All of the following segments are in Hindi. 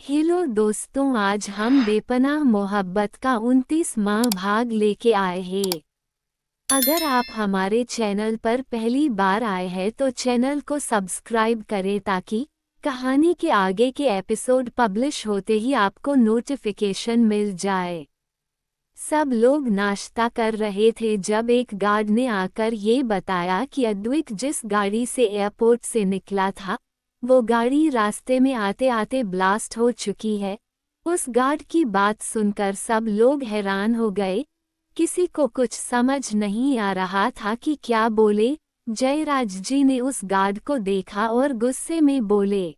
हेलो दोस्तों, आज हम बेपनाह मोहब्बत का 29वां भाग लेके आए हैं। अगर आप हमारे चैनल पर पहली बार आए हैं तो चैनल को सब्सक्राइब करें ताकि कहानी के आगे के एपिसोड पब्लिश होते ही आपको नोटिफिकेशन मिल जाए। सब लोग नाश्ता कर रहे थे जब एक गार्ड ने आकर ये बताया कि अद्विक जिस गाड़ी से एयरपोर्ट से निकला था वो गाड़ी रास्ते में आते आते ब्लास्ट हो चुकी है। उस गार्ड की बात सुनकर सब लोग हैरान हो गए। किसी को कुछ समझ नहीं आ रहा था कि क्या बोले। जयराज जी ने उस गार्ड को देखा और गुस्से में बोले,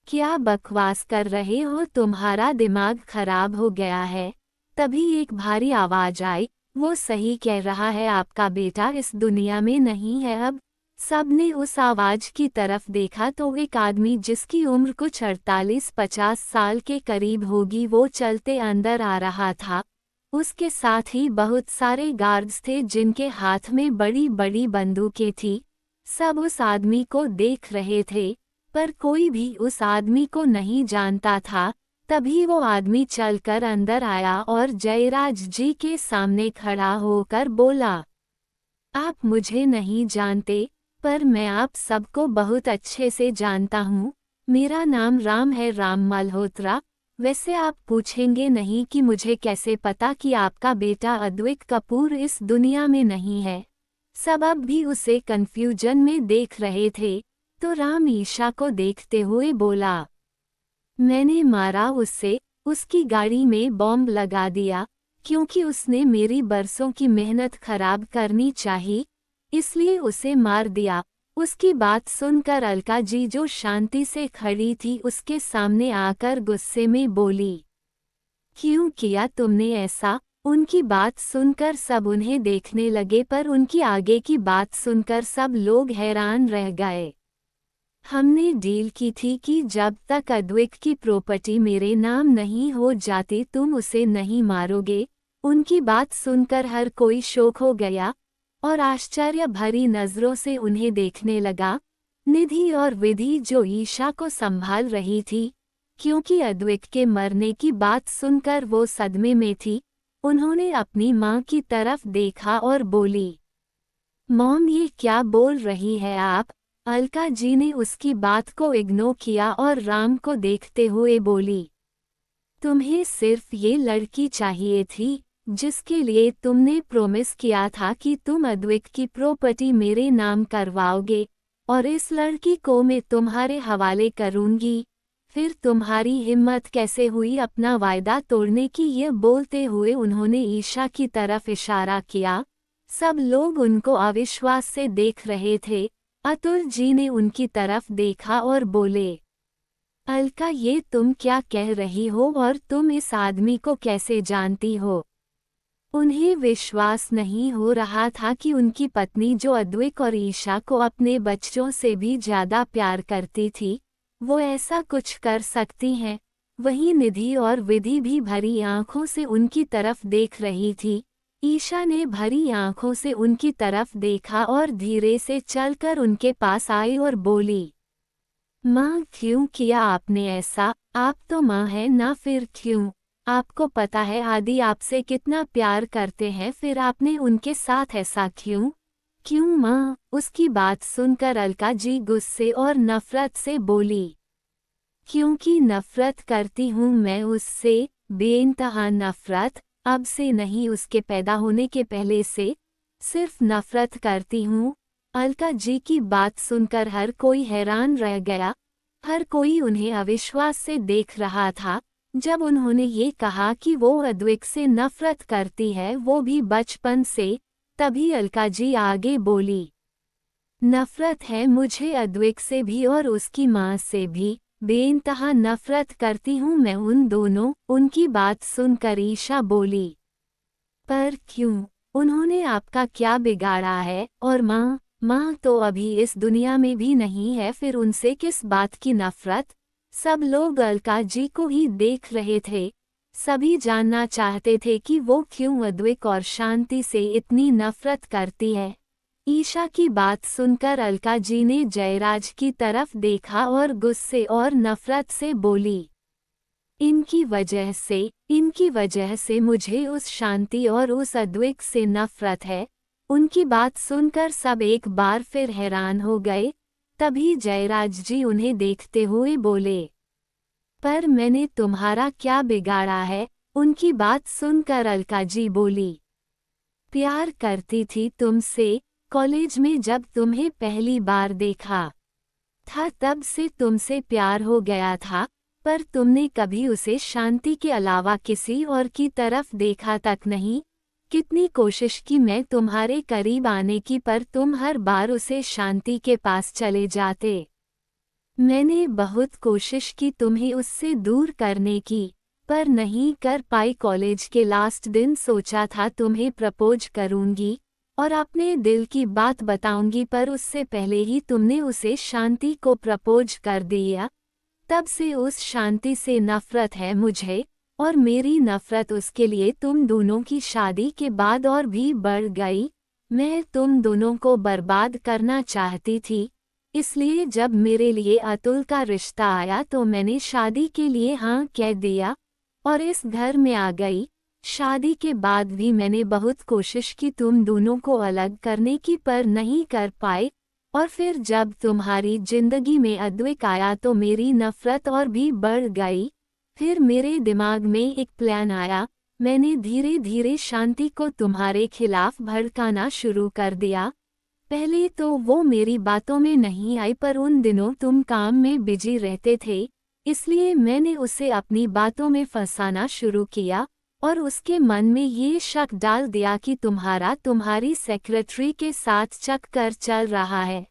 क्या बकवास कर रहे हो, तुम्हारा दिमाग खराब हो गया है। तभी एक भारी आवाज आई, वो सही कह रहा है, आपका बेटा इस दुनिया में नहीं है अब। सबने उस आवाज की तरफ देखा तो एक आदमी जिसकी उम्र कुछ 48-50 साल के करीब होगी वो चलते अंदर आ रहा था। उसके साथ ही बहुत सारे गार्ड्स थे जिनके हाथ में बड़ी बड़ी बंदूकें थी। सब उस आदमी को देख रहे थे पर कोई भी उस आदमी को नहीं जानता था। तभी वो आदमी चलकर अंदर आया और जयराज जी के सामने खड़ा होकर बोला, आप मुझे नहीं जानते पर मैं आप सबको बहुत अच्छे से जानता हूँ। मेरा नाम राम है, राम मल्होत्रा। वैसे आप पूछेंगे नहीं कि मुझे कैसे पता कि आपका बेटा अद्विक कपूर इस दुनिया में नहीं है। सब अब भी उसे कंफ्यूजन में देख रहे थे तो राम ईशा को देखते हुए बोला, मैंने मारा उससे, उसकी गाड़ी में बॉम्ब लगा दिया क्योंकि उसने मेरी बरसों की मेहनत खराब करनी चाहिए, इसलिए उसे मार दिया। उसकी बात सुनकर अलका जी जो शांति से खड़ी थी उसके सामने आकर गुस्से में बोली, क्यों किया तुमने ऐसा। उनकी बात सुनकर सब उन्हें देखने लगे पर उनकी आगे की बात सुनकर सब लोग हैरान रह गए। हमने डील की थी कि जब तक अद्विक की प्रॉपर्टी मेरे नाम नहीं हो जाती तुम उसे नहीं मारोगे। उनकी बात सुनकर हर कोई शौक हो गया और आश्चर्य भरी नजरों से उन्हें देखने लगा। निधि और विधि जो ईशा को संभाल रही थी क्योंकि अद्विक के मरने की बात सुनकर वो सदमे में थी, उन्होंने अपनी माँ की तरफ देखा और बोली, मॉम ये क्या बोल रही है आप। अलका जी ने उसकी बात को इग्नोर किया और राम को देखते हुए बोली, तुम्हें सिर्फ ये लड़की चाहिए थी जिसके लिए तुमने प्रॉमिस किया था कि तुम अद्विक की प्रॉपर्टी मेरे नाम करवाओगे और इस लड़की को मैं तुम्हारे हवाले करूंगी। फिर तुम्हारी हिम्मत कैसे हुई अपना वायदा तोड़ने की। ये बोलते हुए उन्होंने ईशा की तरफ इशारा किया। सब लोग उनको अविश्वास से देख रहे थे। अतुल जी ने उनकी तरफ देखा और बोले, अलका ये तुम क्या कह रही हो और तुम इस आदमी को कैसे जानती हो। उन्हें विश्वास नहीं हो रहा था कि उनकी पत्नी जो अद्विक और ईशा को अपने बच्चों से भी ज्यादा प्यार करती थी वो ऐसा कुछ कर सकती हैं। वहीं निधि और विधि भी भरी आंखों से उनकी तरफ देख रही थी। ईशा ने भरी आंखों से उनकी तरफ देखा और धीरे से चलकर उनके पास आई और बोली, माँ क्यों किया आपने ऐसा, आप तो माँ है ना, फिर क्यों। आपको पता है आदि आपसे कितना प्यार करते हैं, फिर आपने उनके साथ ऐसा क्यों। क्यों माँ। उसकी बात सुनकर अलका जी गुस्से और नफरत से बोली, क्योंकि नफरत करती हूँ मैं उससे, बेइंतहा नफरत। अब से नहीं, उसके पैदा होने के पहले से सिर्फ नफरत करती हूँ। अलका जी की बात सुनकर हर कोई हैरान रह गया। हर कोई उन्हें अविश्वास से देख रहा था। जब उन्होंने ये कहा कि वो अद्विक से नफरत करती है वो भी बचपन से, तभी अलका जी आगे बोली, नफरत है मुझे अद्विक से भी और उसकी माँ से भी, बेइंतहा नफरत करती हूँ मैं उन दोनों। उनकी बात सुनकर ईशा बोली, पर क्यों, उन्होंने आपका क्या बिगाड़ा है। और माँ तो अभी इस दुनिया में भी नहीं है, फिर उनसे किस बात की नफरत। सब लोग अलका जी को ही देख रहे थे। सभी जानना चाहते थे कि वो क्यों अद्विक और शांति से इतनी नफरत करती है। ईशा की बात सुनकर अलका जी ने जयराज की तरफ देखा और गुस्से और नफरत से बोली, इनकी वजह से मुझे उस शांति और उस अद्वैत से नफरत है। उनकी बात सुनकर सब एक बार फिर हैरान हो गए। तभी जयराज जी उन्हें देखते हुए बोले, पर मैंने तुम्हारा क्या बिगाड़ा है? उनकी बात सुनकर अलका जी बोली, प्यार करती थी तुमसे। कॉलेज में जब तुम्हें पहली बार देखा था तब से तुमसे प्यार हो गया था, पर तुमने कभी उसे शांति के अलावा किसी और की तरफ देखा तक नहीं। कितनी कोशिश की मैं तुम्हारे करीब आने की, पर तुम हर बार उसे शांति के पास चले जाते। मैंने बहुत कोशिश की तुम्हें उससे दूर करने की, पर नहीं कर पाई। कॉलेज के लास्ट दिन सोचा था तुम्हें प्रपोज करूंगी और अपने दिल की बात बताऊंगी, पर उससे पहले ही तुमने उसे शांति को प्रपोज कर दिया। तब से उस शांति से नफरत है मुझे, और मेरी नफरत उसके लिए तुम दोनों की शादी के बाद और भी बढ़ गई। मैं तुम दोनों को बर्बाद करना चाहती थी, इसलिए जब मेरे लिए अतुल का रिश्ता आया तो मैंने शादी के लिए हाँ कह दिया और इस घर में आ गई। शादी के बाद भी मैंने बहुत कोशिश की तुम दोनों को अलग करने की, पर नहीं कर पाए। और फिर जब तुम्हारी जिंदगी में अद्वैत आया तो मेरी नफरत और भी बढ़ गई। फिर मेरे दिमाग में एक प्लान आया। मैंने धीरे धीरे शांति को तुम्हारे खिलाफ भड़काना शुरू कर दिया। पहले तो वो मेरी बातों में नहीं आई, पर उन दिनों तुम काम में बिजी रहते थे, इसलिए मैंने उसे अपनी बातों में फंसाना शुरू किया और उसके मन में ये शक डाल दिया कि तुम्हारी सेक्रेटरी के साथ चक्कर चल रहा है।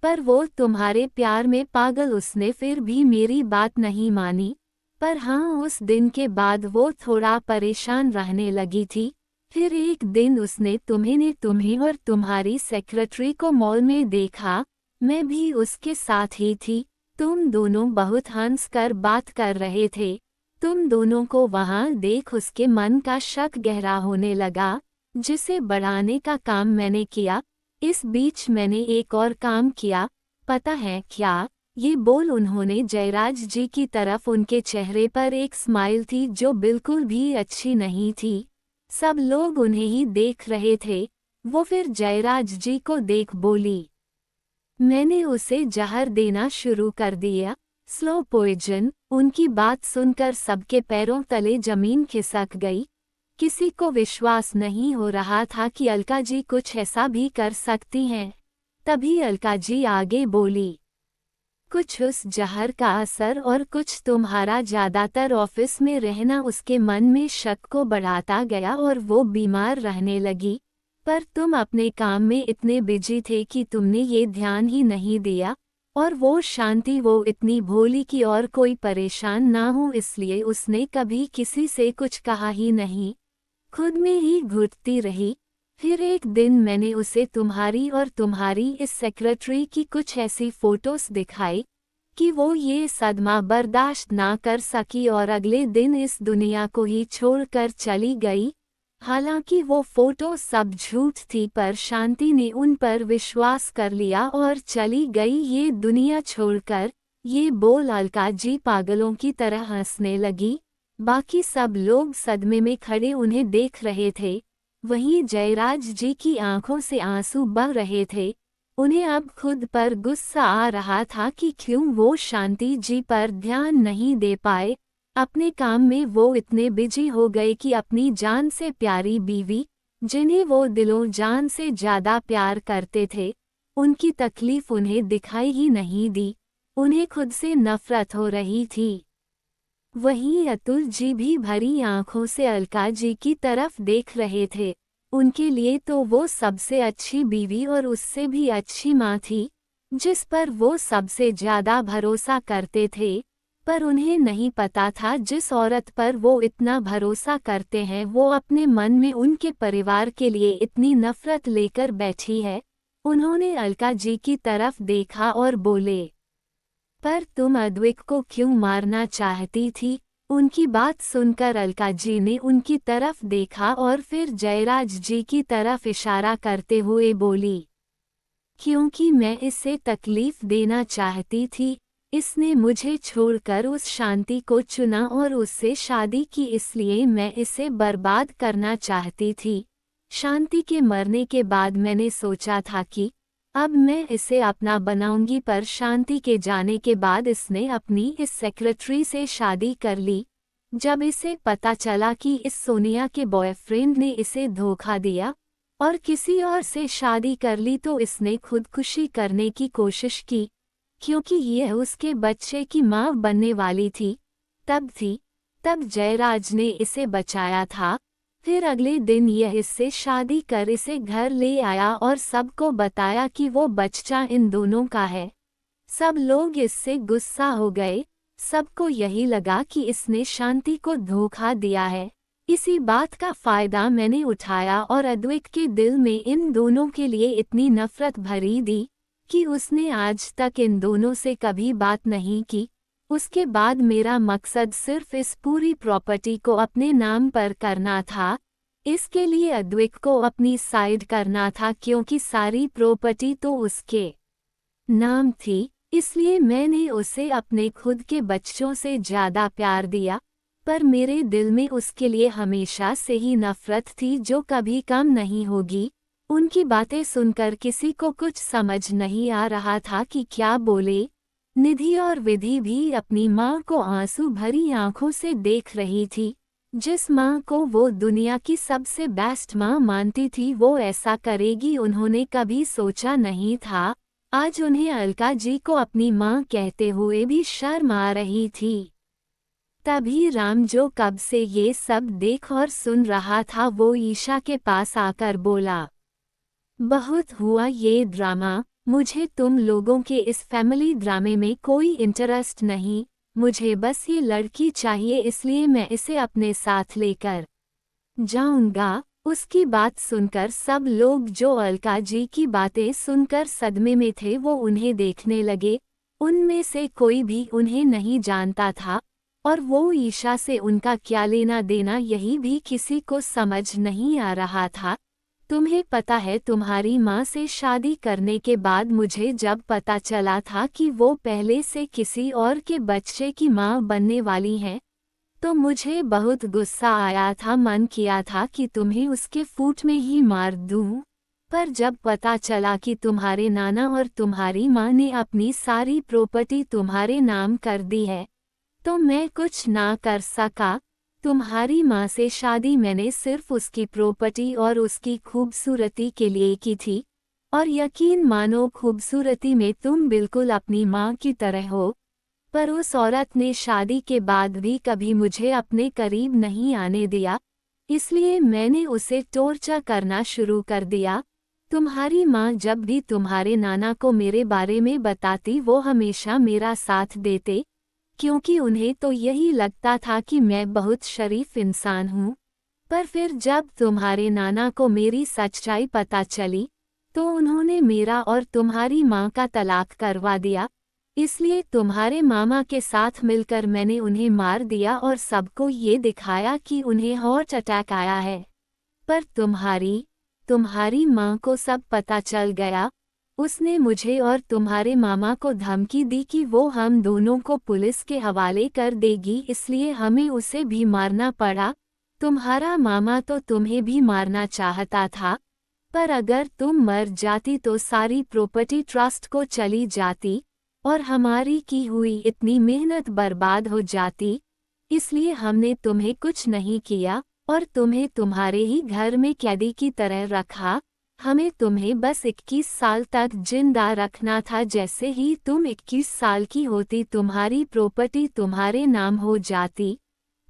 पर वो तुम्हारे प्यार में पागल, उसने फिर भी मेरी बात नहीं मानी। पर हाँ, उस दिन के बाद वो थोड़ा परेशान रहने लगी थी। फिर एक दिन उसने तुम्हें और तुम्हारी सेक्रेटरी को मॉल में देखा। मैं भी उसके साथ ही थी। तुम दोनों बहुत हंस कर बात कर रहे थे। तुम दोनों को वहां देख उसके मन का शक गहरा होने लगा, जिसे बढ़ाने का काम मैंने किया। इस बीच मैंने एक और काम किया, पता है क्या? ये बोल उन्होंने जयराज जी की तरफ, उनके चेहरे पर एक स्माइल थी जो बिल्कुल भी अच्छी नहीं थी। सब लोग उन्हें ही देख रहे थे। वो फिर जयराज जी को देख बोली, मैंने उसे जहर देना शुरू कर दिया, स्लो पॉइजन। उनकी बात सुनकर सबके पैरों तले जमीन खिसक गई। किसी को विश्वास नहीं हो रहा था कि अलका जी कुछ ऐसा भी कर सकती हैं। तभी अलका जी आगे बोली, कुछ उस जहर का असर और कुछ तुम्हारा ज्यादातर ऑफिस में रहना उसके मन में शक को बढ़ाता गया और वो बीमार रहने लगी। पर तुम अपने काम में इतने बिजी थे कि तुमने ये ध्यान ही नहीं दिया। और वो शांति, वो इतनी भोली कि और कोई परेशान ना हो, इसलिए उसने कभी किसी से कुछ कहा ही नहीं, खुद में ही घुटती रही। फिर एक दिन मैंने उसे तुम्हारी और तुम्हारी इस सेक्रेटरी की कुछ ऐसी फोटोज दिखाई कि वो ये सदमा बर्दाश्त ना कर सकी और अगले दिन इस दुनिया को ही छोड़कर चली गई। हालांकि वो फोटो सब झूठ थी, पर शांति ने उन पर विश्वास कर लिया और चली गई ये दुनिया छोड़कर। ये बोल अलका जी पागलों की तरह हंसने लगी। बाकी सब लोग सदमे में खड़े उन्हें देख रहे थे। वहीं जयराज जी की आंखों से आंसू बह रहे थे। उन्हें अब खुद पर गुस्सा आ रहा था कि क्यों वो शांति जी पर ध्यान नहीं दे पाए। अपने काम में वो इतने बिजी हो गए कि अपनी जान से प्यारी बीवी, जिन्हें वो दिलों जान से ज्यादा प्यार करते थे, उनकी तकलीफ उन्हें दिखाई ही नहीं दी। उन्हें खुद से नफरत हो रही थी। वहीं अतुल जी भी भरी आंखों से अलका जी की तरफ देख रहे थे। उनके लिए तो वो सबसे अच्छी बीवी और उससे भी अच्छी माँ थी, जिस पर वो सबसे ज्यादा भरोसा करते थे। पर उन्हें नहीं पता था जिस औरत पर वो इतना भरोसा करते हैं वो अपने मन में उनके परिवार के लिए इतनी नफरत लेकर बैठी है। उन्होंने अलका जी की तरफ देखा और बोले, पर तुम अद्वैत को क्यों मारना चाहती थी? उनकी बात सुनकर अलका जी ने उनकी तरफ देखा और फिर जयराज जी की तरफ इशारा करते हुए बोली, क्योंकि मैं इसे तकलीफ देना चाहती थी, इसने मुझे छोड़कर उस शांति को चुना और उससे शादी की, इसलिए मैं इसे बर्बाद करना चाहती थी। शांति के मरने के बाद मैंने सोचा था कि अब मैं इसे अपना बनाऊंगी, पर शांति के जाने के बाद इसने अपनी इस सेक्रेटरी से शादी कर ली। जब इसे पता चला कि इस सोनिया के बॉयफ्रेंड ने इसे धोखा दिया और किसी और से शादी कर ली, तो इसने खुदकुशी करने की कोशिश की, क्योंकि यह उसके बच्चे की मां बनने वाली थी। तब जयराज ने इसे बचाया था। फिर अगले दिन यह इससे शादी कर इसे घर ले आया और सबको बताया कि वो बच्चा इन दोनों का है। सब लोग इससे गुस्सा हो गए। सबको यही लगा कि इसने शांति को धोखा दिया है। इसी बात का फायदा मैंने उठाया और अद्वैत के दिल में इन दोनों के लिए इतनी नफरत भरी दी कि उसने आज तक इन दोनों से कभी बात नहीं की। उसके बाद मेरा मकसद सिर्फ इस पूरी प्रॉपर्टी को अपने नाम पर करना था। इसके लिए अद्वैत को अपनी साइड करना था, क्योंकि सारी प्रॉपर्टी तो उसके नाम थी। इसलिए मैंने उसे अपने खुद के बच्चों से ज़्यादा प्यार दिया, पर मेरे दिल में उसके लिए हमेशा से ही नफरत थी, जो कभी कम नहीं होगी। उनकी बातें सुनकर किसी को कुछ समझ नहीं आ रहा था कि क्या बोले। निधि और विधि भी अपनी माँ को आंसू भरी आंखों से देख रही थी। जिस माँ को वो दुनिया की सबसे बेस्ट माँ मानती थी, वो ऐसा करेगी उन्होंने कभी सोचा नहीं था। आज उन्हें अलका जी को अपनी माँ कहते हुए भी शर्म आ रही थी। तभी राम, जो कब से ये सब देख और सुन रहा था, वो ईशा के पास आकर बोला, बहुत हुआ ये ड्रामा, मुझे तुम लोगों के इस फैमिली ड्रामे में कोई इंटरेस्ट नहीं। मुझे बस ये लड़की चाहिए, इसलिए मैं इसे अपने साथ लेकर जाऊंगा। उसकी बात सुनकर सब लोग, जो अलका जी की बातें सुनकर सदमे में थे, वो उन्हें देखने लगे। उनमें से कोई भी उन्हें नहीं जानता था, और वो ईशा से उनका क्या लेना देना, यही भी किसी को समझ नहीं आ रहा था। तुम्हें पता है, तुम्हारी माँ से शादी करने के बाद मुझे जब पता चला था कि वो पहले से किसी और के बच्चे की माँ बनने वाली हैं, तो मुझे बहुत गुस्सा आया था। मन किया था कि तुम्हें उसके फूट में ही मार दूं। पर जब पता चला कि तुम्हारे नाना और तुम्हारी माँ ने अपनी सारी प्रॉपर्टी तुम्हारे नाम कर दी है, तो मैं कुछ ना कर सका। तुम्हारी माँ से शादी मैंने सिर्फ उसकी प्रॉपर्टी और उसकी खूबसूरती के लिए की थी, और यकीन मानो खूबसूरती में तुम बिल्कुल अपनी माँ की तरह हो। पर उस औरत ने शादी के बाद भी कभी मुझे अपने करीब नहीं आने दिया, इसलिए मैंने उसे टॉर्चर करना शुरू कर दिया। तुम्हारी माँ जब भी तुम्हारे नाना को मेरे बारे में बताती, वो हमेशा मेरा साथ देते, क्योंकि उन्हें तो यही लगता था कि मैं बहुत शरीफ इंसान हूँ। पर फिर जब तुम्हारे नाना को मेरी सच्चाई पता चली, तो उन्होंने मेरा और तुम्हारी माँ का तलाक करवा दिया। इसलिए तुम्हारे मामा के साथ मिलकर मैंने उन्हें मार दिया और सबको ये दिखाया कि उन्हें हार्ट अटैक आया है। पर तुम्हारी माँ को सब पता चल गया। उसने मुझे और तुम्हारे मामा को धमकी दी कि वो हम दोनों को पुलिस के हवाले कर देगी, इसलिए हमें उसे भी मारना पड़ा। तुम्हारा मामा तो तुम्हें भी मारना चाहता था, पर अगर तुम मर जाती तो सारी प्रॉपर्टी ट्रस्ट को चली जाती और हमारी की हुई इतनी मेहनत बर्बाद हो जाती। इसलिए हमने तुम्हें कुछ नहीं किया और तुम्हें तुम्हारे ही घर में कैदी की तरह रखा। हमें तुम्हें बस 21 साल तक जिंदा रखना था। जैसे ही तुम 21 साल की होती, तुम्हारी प्रॉपर्टी तुम्हारे नाम हो जाती,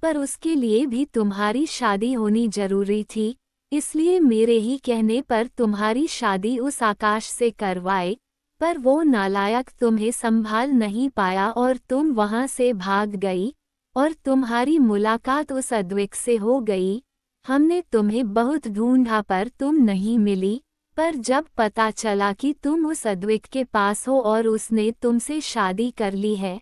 पर उसके लिए भी तुम्हारी शादी होनी जरूरी थी। इसलिए मेरे ही कहने पर तुम्हारी शादी उस आकाश से करवाए, पर वो नालायक तुम्हें संभाल नहीं पाया और तुम वहां से भाग गई, और तुम्हारी मुलाकात उस अद्वैत से हो गई। हमने तुम्हें बहुत ढूंढा पर तुम नहीं मिली, पर जब पता चला कि तुम उस अद्वैत के पास हो और उसने तुमसे शादी कर ली है,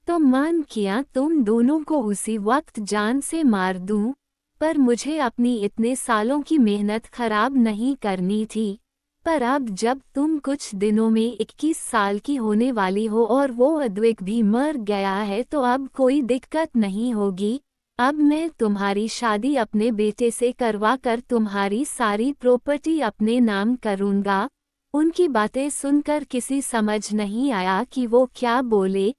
तो मन किया तुम दोनों को उसी वक्त जान से मार दूं। पर मुझे अपनी इतने सालों की मेहनत खराब नहीं करनी थी। पर अब जब तुम कुछ दिनों में 21 साल की होने वाली हो और वो अद्विक भी मर गया है तो अब कोई दिक्कत नहीं होगी। अब मैं तुम्हारी शादी अपने बेटे से करवा कर तुम्हारी सारी प्रॉपर्टी अपने नाम करूँगा। उनकी बातें सुनकर किसी समझ नहीं आया कि वो क्या बोले।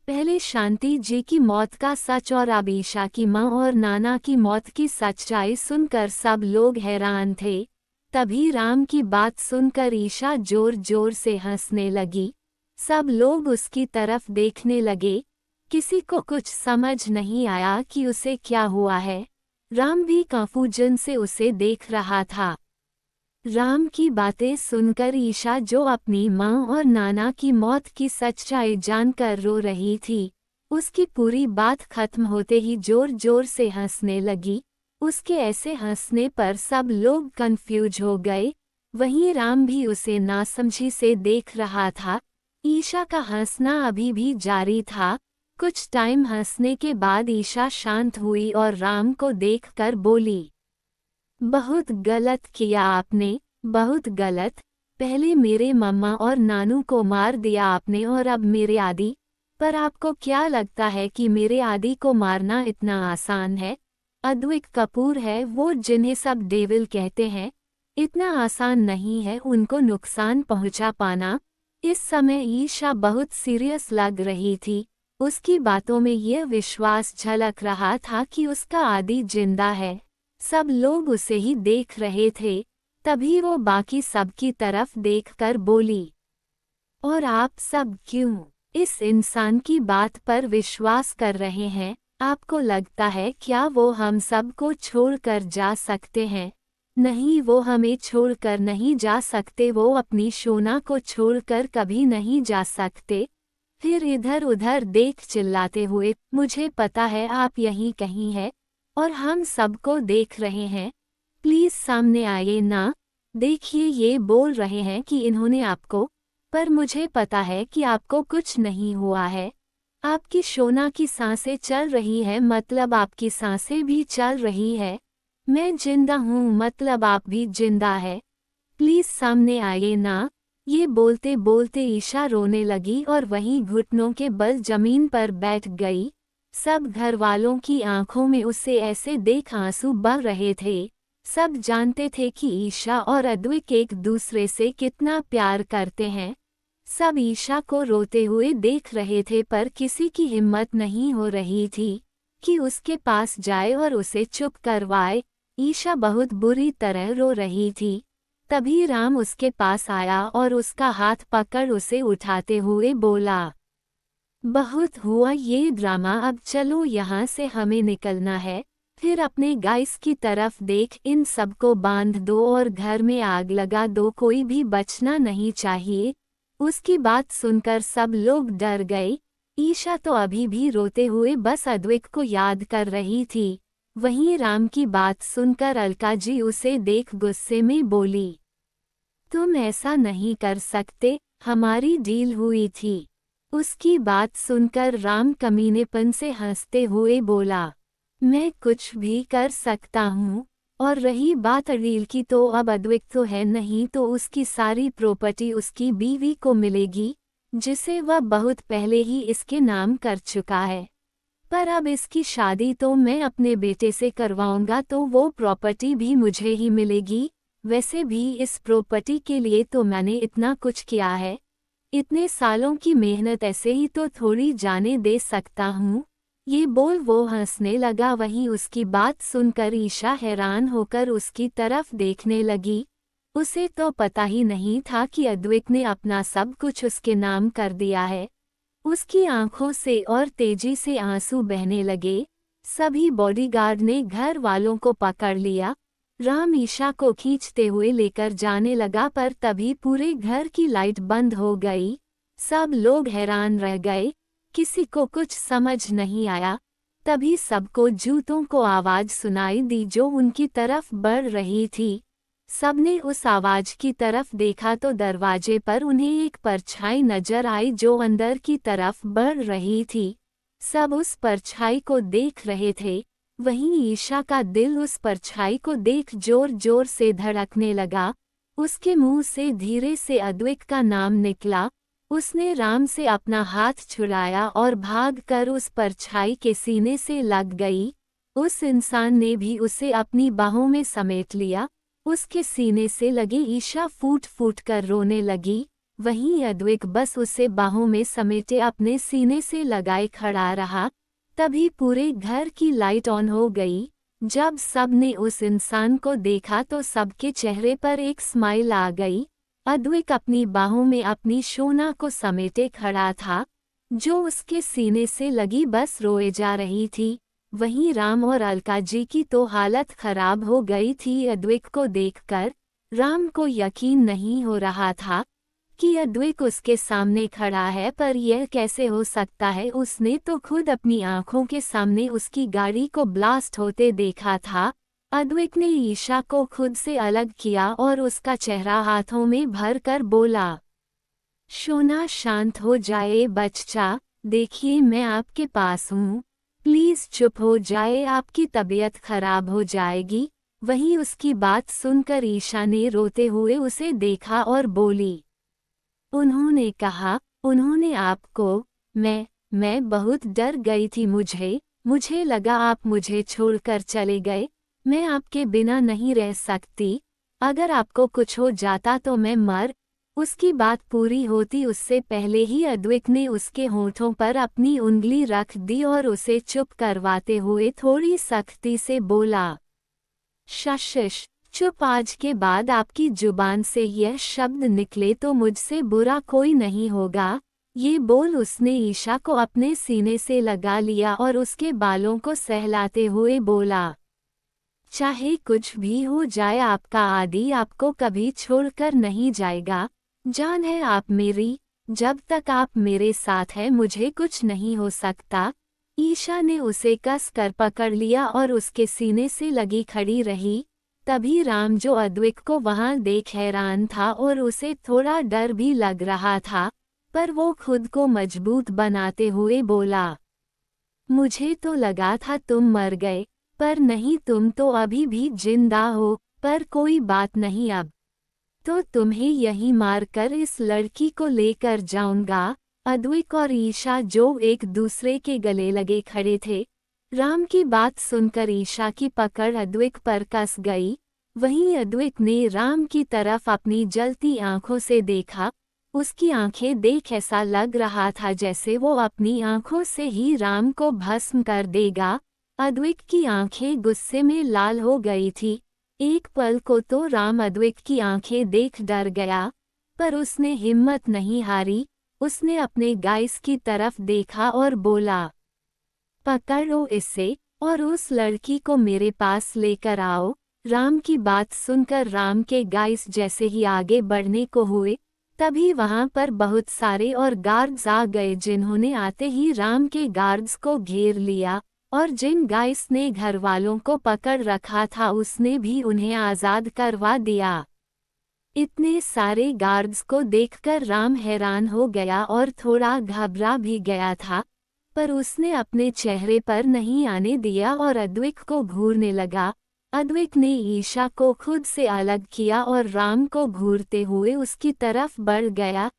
पहले शांति जी की मौत का सच और अब ईशा की माँ और नाना की मौत की सच्चाई सुनकर सब लोग हैरान थे। तभी राम की बात सुनकर ईशा जोर जोर से हंसने लगी। सब लोग उसकी तरफ देखने लगे। किसी को कुछ समझ नहीं आया कि उसे क्या हुआ है। राम भी कंफ्यूजन से उसे देख रहा था। राम की बातें सुनकर ईशा, जो अपनी माँ और नाना की मौत की सच्चाई जानकर रो रही थी, उसकी पूरी बात खत्म होते ही जोर जोर से हंसने लगी। उसके ऐसे हंसने पर सब लोग कंफ्यूज हो गए। वहीं राम भी उसे नासमझी से देख रहा था। ईशा का हंसना अभी भी जारी था। कुछ टाइम हंसने के बाद ईशा शांत हुई और राम को देखकर बोली, बहुत गलत किया आपने, बहुत गलत। पहले मेरे मम्मा और नानू को मार दिया आपने और अब मेरे आदि। पर आपको क्या लगता है कि मेरे आदि को मारना इतना आसान है? अद्विक कपूर है वो जिन्हें सब डेविल कहते हैं। इतना आसान नहीं है उनको नुकसान पहुंचा पाना। इस समय ईशा बहुत सीरियस लग रही थी। उसकी बातों में यह विश्वास झलक रहा था कि उसका आदि जिंदा है। सब लोग उसे ही देख रहे थे। तभी वो बाकी सबकी तरफ देखकर बोली, और आप सब क्यों इस इंसान की बात पर विश्वास कर रहे हैं? आपको लगता है क्या वो हम सबको छोड़कर जा सकते हैं? नहीं, वो हमें छोड़कर नहीं जा सकते। वो अपनी शोना को छोड़कर कभी नहीं जा सकते। फिर इधर उधर देख चिल्लाते हुए, मुझे पता है आप यहीं कहीं हैं और हम सबको देख रहे हैं। प्लीज सामने आइए ना। देखिए ये बोल रहे हैं कि इन्होंने आपको, पर मुझे पता है कि आपको कुछ नहीं हुआ है। आपकी शोना की सांसें चल रही है, मतलब आपकी सांसें भी चल रही है। मैं जिंदा हूँ, मतलब आप भी जिंदा है। प्लीज सामने आइए ना। ये बोलते बोलते ईशा रोने लगी और वहीं घुटनों के बल जमीन पर बैठ गई। सब घर वालों की आंखों में उसे ऐसे देख आंसू बह रहे थे। सब जानते थे कि ईशा और अद्विक एक दूसरे से कितना प्यार करते हैं। सब ईशा को रोते हुए देख रहे थे पर किसी की हिम्मत नहीं हो रही थी कि उसके पास जाए और उसे चुप करवाए। ईशा बहुत बुरी तरह रो रही थी। तभी राम उसके पास आया और उसका हाथ पकड़ उसे उठाते हुए बोला, बहुत हुआ ये ड्रामा, अब चलो यहाँ से, हमें निकलना है। फिर अपने गाइस की तरफ देख, इन सबको बांध दो और घर में आग लगा दो, कोई भी बचना नहीं चाहिए। उसकी बात सुनकर सब लोग डर गए। ईशा तो अभी भी रोते हुए बस अद्विक को याद कर रही थी। वहीं राम की बात सुनकर अलका जी उसे देख गुस्से में बोली, तुम ऐसा नहीं कर सकते, हमारी डील हुई थी। उसकी बात सुनकर राम कमीनेपन से हंसते हुए बोला, मैं कुछ भी कर सकता हूँ। और रही बात डील की, तो अब अद्विक तो है नहीं, तो उसकी सारी प्रॉपर्टी उसकी बीवी को मिलेगी, जिसे वह बहुत पहले ही इसके नाम कर चुका है। पर अब इसकी शादी तो मैं अपने बेटे से करवाऊंगा, तो वो प्रॉपर्टी भी मुझे ही मिलेगी। वैसे भी इस प्रॉपर्टी के लिए तो मैंने इतना कुछ किया है। इतने सालों की मेहनत ऐसे ही तो थोड़ी जाने दे सकता हूँ। ये बोल वो हंसने लगा। वहीं उसकी बात सुनकर ईशा हैरान होकर उसकी तरफ देखने लगी। उसे तो पता ही नहीं था कि अद्विक ने अपना सब कुछ उसके नाम कर दिया है। उसकी आंखों से और तेजी से आंसू बहने लगे। सभी बॉडीगार्ड ने घर वालों को पकड़ लिया। राम ईशा को खींचते हुए लेकर जाने लगा, पर तभी पूरे घर की लाइट बंद हो गई। सब लोग हैरान रह गए, किसी को कुछ समझ नहीं आया। तभी सबको जूतों को आवाज सुनाई दी जो उनकी तरफ बढ़ रही थी। सबने उस आवाज की तरफ देखा तो दरवाजे पर उन्हें एक परछाई नजर आई जो अंदर की तरफ बढ़ रही थी। सब उस परछाई को देख रहे थे। वहीं ईशा का दिल उस परछाई को देख जोर जोर से धड़कने लगा। उसके मुंह से धीरे से अद्विक का नाम निकला। उसने राम से अपना हाथ छुड़ाया और भागकर उस परछाई के सीने से लग गई। उस इंसान ने भी उसे अपनी बाहों में समेट लिया। उसके सीने से लगी ईशा फूट फूट कर रोने लगी। वहीं अद्विक बस उसे बाहों में समेटे अपने सीने से लगाए खड़ा रहा। तभी पूरे घर की लाइट ऑन हो गई। जब सब ने उस इंसान को देखा तो सबके चेहरे पर एक स्माइल आ गई। अद्विक अपनी बाहों में अपनी शोना को समेटे खड़ा था, जो उसके सीने से लगी बस रोए जा रही थी। वहीं राम और अलका जी की तो हालत खराब हो गई थी अद्विक को देखकर। राम को यकीन नहीं हो रहा था कि अद्विक उसके सामने खड़ा है, पर यह कैसे हो सकता है। उसने तो खुद अपनी आंखों के सामने उसकी गाड़ी को ब्लास्ट होते देखा था। अद्विक ने ईशा को खुद से अलग किया और उसका चेहरा हाथों में भर कर बोला, शोना शांत हो जाए बच्चा, देखिए मैं आपके पास हूँ, प्लीज चुप हो जाए, आपकी तबीयत खराब हो जाएगी। वहीं उसकी बात सुनकर ईशा ने रोते हुए उसे देखा और बोली, उन्होंने कहा, उन्होंने आपको, मैं बहुत डर गई थी। मुझे लगा आप मुझे छोड़कर चले गए। मैं आपके बिना नहीं रह सकती। अगर आपको कुछ हो जाता तो मैं मर। उसकी बात पूरी होती उससे पहले ही अद्विक ने उसके होठों पर अपनी उंगली रख दी और उसे चुप करवाते हुए थोड़ी सख्ती से बोला, शशिश चुप, आज के बाद आपकी जुबान से यह शब्द निकले तो मुझसे बुरा कोई नहीं होगा। ये बोल उसने ईशा को अपने सीने से लगा लिया और उसके बालों को सहलाते हुए बोला, चाहे कुछ भी हो जाए आपका आदि आपको कभी छोड़कर नहीं जाएगा। जान है आप मेरी, जब तक आप मेरे साथ हैं मुझे कुछ नहीं हो सकता। ईशा ने उसे कस कर पकड़ लिया और उसके सीने से लगी खड़ी रही। तभी राम, जो अद्विक को वहां देख हैरान था और उसे थोड़ा डर भी लग रहा था, पर वो खुद को मजबूत बनाते हुए बोला, मुझे तो लगा था तुम मर गए, पर नहीं, तुम तो अभी भी जिंदा हो। पर कोई बात नहीं, अब तो तुम्हें यहीं मारकर इस लड़की को लेकर जाऊंगा। अद्विक और ईशा जो एक दूसरे के गले लगे खड़े थे। राम की बात सुनकर ईशा की पकड़ अद्विक पर कस गई। वहीं अद्विक ने राम की तरफ अपनी जलती आंखों से देखा। उसकी आंखें देख ऐसा लग रहा था जैसे वो अपनी आंखों से ही राम को भस्म कर देगा। अद्विक की आंखें गुस्से में लाल हो गई थी। एक पल को तो राम अद्विक की आंखें देख डर गया, पर उसने हिम्मत नहीं हारी। उसने अपने गाइस की तरफ देखा और बोला, पकड़ो इसे और उस लड़की को मेरे पास लेकर आओ। राम की बात सुनकर राम के गाइस जैसे ही आगे बढ़ने को हुए, तभी वहां पर बहुत सारे और गार्ड्स आ गए, जिन्होंने आते ही राम के गार्ड्स को घेर लिया और जिन गाइस ने घर वालों को पकड़ रखा था उसने भी उन्हें आज़ाद करवा दिया। इतने सारे गार्ड्स को देखकर राम हैरान हो गया और थोड़ा घबरा भी गया था, पर उसने अपने चेहरे पर नहीं आने दिया और अद्विक को घूरने लगा। अद्विक ने ईशा को खुद से अलग किया और राम को घूरते हुए उसकी तरफ बढ़ गया।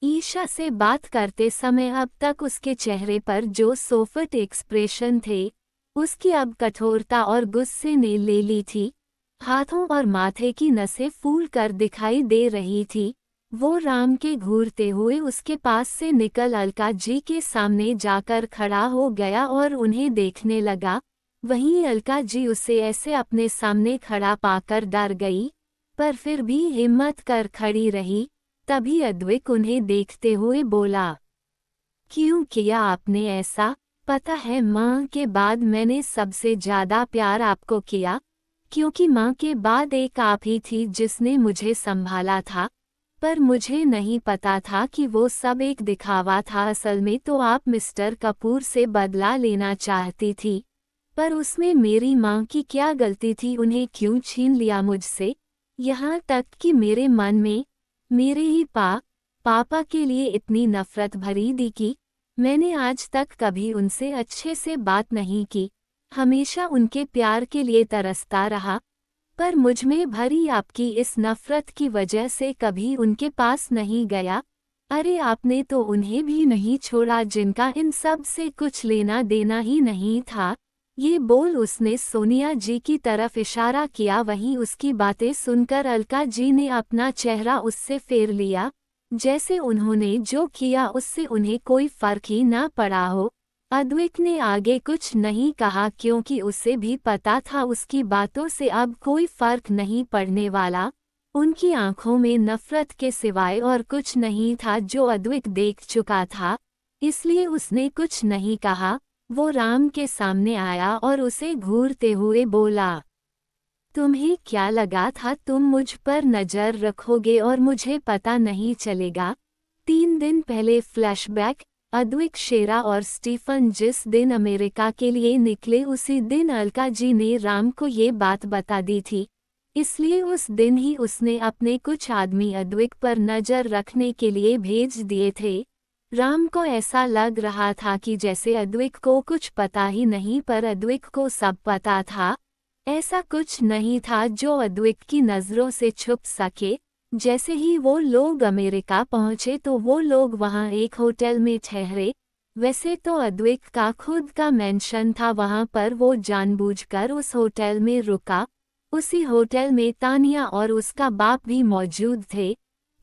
ईशा से बात करते समय अब तक उसके चेहरे पर जो सोफट एक्सप्रेशन थे, उसकी अब कठोरता और गुस्से ने ले ली थी। हाथों और माथे की नसें फूल कर दिखाई दे रही थी। वो राम के घूरते हुए उसके पास से निकल अलका जी के सामने जाकर खड़ा हो गया और उन्हें देखने लगा। वहीं अलका जी उसे ऐसे अपने सामने खड़ा पाकर डर गई, पर फिर भी हिम्मत कर खड़ी रही। तभी अद्विक उन्हें देखते हुए बोला, क्यों किया आपने ऐसा? पता है माँ के बाद मैंने सबसे ज्यादा प्यार आपको किया, क्योंकि माँ के बाद एक आप ही थी जिसने मुझे संभाला था। पर मुझे नहीं पता था कि वो सब एक दिखावा था, असल में तो आप मिस्टर कपूर से बदला लेना चाहती थी। पर उसमें मेरी माँ की क्या गलती थी? उन्हें क्यों छीन लिया मुझसे? यहाँ तक कि मेरे मन में मेरे ही पापा के लिए इतनी नफरत भरी दी कि मैंने आज तक कभी उनसे अच्छे से बात नहीं की, हमेशा उनके प्यार के लिए तरसता रहा। पर मुझमें भरी आपकी इस नफरत की वजह से कभी उनके पास नहीं गया। अरे आपने तो उन्हें भी नहीं छोड़ा जिनका इन सब से कुछ लेना देना ही नहीं था। ये बोल उसने सोनिया जी की तरफ इशारा किया। वहीं उसकी बातें सुनकर अलका जी ने अपना चेहरा उससे फेर लिया, जैसे उन्होंने जो किया उससे उन्हें कोई फर्क ही ना पड़ा हो। अद्विक ने आगे कुछ नहीं कहा क्योंकि उसे भी पता था उसकी बातों से अब कोई फर्क नहीं पड़ने वाला। उनकी आंखों में नफरत के सिवाय और कुछ नहीं था जो अद्विक देख चुका था, इसलिए उसने कुछ नहीं कहा। वो राम के सामने आया और उसे घूरते हुए बोला, तुम्हें क्या लगा था तुम मुझ पर नजर रखोगे और मुझे पता नहीं चलेगा? 3 दिन पहले फ्लैशबैक। अद्विक, शेरा और स्टीफन जिस दिन अमेरिका के लिए निकले उसी दिन अलका जी ने राम को ये बात बता दी थी, इसलिए उस दिन ही उसने अपने कुछ आदमी अद्विक पर नजर रखने के लिए भेज दिए थे। राम को ऐसा लग रहा था कि जैसे अद्विक को कुछ पता ही नहीं, पर अद्विक को सब पता था। ऐसा कुछ नहीं था जो अद्विक की नज़रों से छुप सके। जैसे ही वो लोग अमेरिका पहुंचे तो वो लोग वहां एक होटल में ठहरे। वैसे तो अद्विक का खुद का मेंशन था वहां, पर वो जानबूझकर उस होटल में रुका। उसी होटल में तानिया और उसका बाप भी मौजूद थे।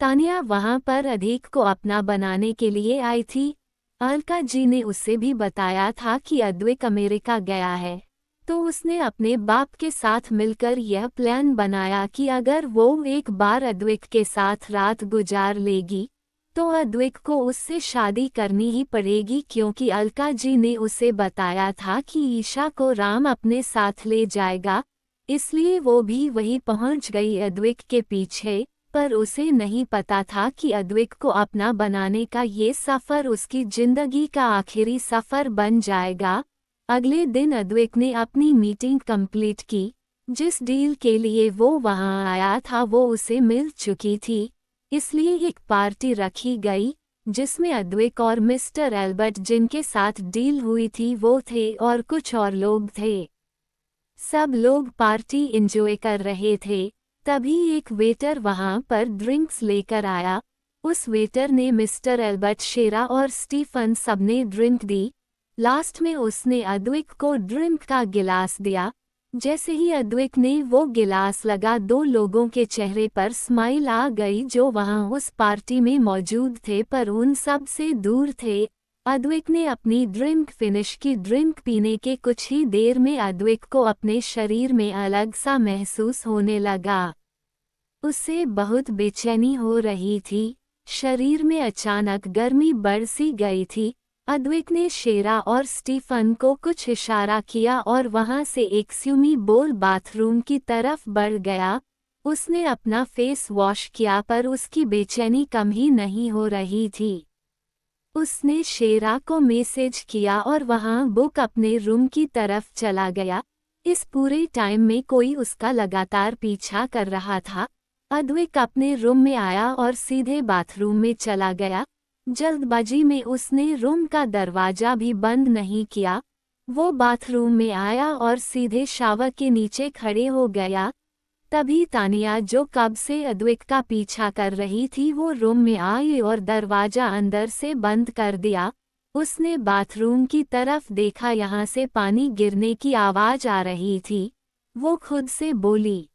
तानिया वहां पर अद्विक को अपना बनाने के लिए आई थी। अलका जी ने उसे भी बताया था कि अद्विक अमेरिका गया है, तो उसने अपने बाप के साथ मिलकर यह प्लान बनाया कि अगर वो एक बार अद्विक के साथ रात गुजार लेगी तो अद्विक को उससे शादी करनी ही पड़ेगी, क्योंकि अलका जी ने उसे बताया था कि ईशा को राम अपने साथ ले जाएगा। इसलिए वो भी वहीं पहुंच गई अद्विक के पीछे, पर उसे नहीं पता था कि अद्विक को अपना बनाने का ये सफ़र उसकी जिंदगी का आखिरी सफ़र बन जाएगा। अगले दिन अद्विक ने अपनी मीटिंग कंप्लीट की। जिस डील के लिए वो वहां आया था वो उसे मिल चुकी थी, इसलिए एक पार्टी रखी गई जिसमें अद्विक और मिस्टर एल्बर्ट जिनके साथ डील हुई थी वो थे और कुछ और लोग थे। सब लोग पार्टी एंजॉय कर रहे थे। तभी एक वेटर वहां पर ड्रिंक्स लेकर आया। उस वेटर ने मिस्टर एल्बर्ट, शेरा और स्टीफन सबने ड्रिंक दी। लास्ट में उसने अद्विक को ड्रिंक का गिलास दिया। जैसे ही अद्विक ने वो गिलास लगा, 2 लोगों के चेहरे पर स्माइल आ गई जो वहां उस पार्टी में मौजूद थे पर उन सब से दूर थे। अद्विक ने अपनी ड्रिंक फिनिश की। ड्रिंक पीने के कुछ ही देर में अद्विक को अपने शरीर में अलग सा महसूस होने लगा। उसे बहुत बेचैनी हो रही थी। शरीर में अचानक गर्मी बढ़ सी गई थी। अद्विक ने शेरा और स्टीफन को कुछ इशारा किया और वहां से एक स्विमी बोल बाथरूम की तरफ बढ़ गया। उसने अपना फेस वॉश किया पर उसकी बेचैनी कम ही नहीं हो रही थी। उसने शेरा को मैसेज किया और वहां बुक अपने रूम की तरफ चला गया। इस पूरे टाइम में कोई उसका लगातार पीछा कर रहा था। अद्विक अपने रूम में आया और सीधे बाथरूम में चला गया। जल्दबाजी में उसने रूम का दरवाजा भी बंद नहीं किया। वो बाथरूम में आया और सीधे शावर के नीचे खड़े हो गया। तभी तानिया, जो कब से अद्विक का पीछा कर रही थी, वो रूम में आई और दरवाजा अंदर से बंद कर दिया। उसने बाथरूम की तरफ देखा, यहाँ से पानी गिरने की आवाज आ रही थी। वो खुद से बोली,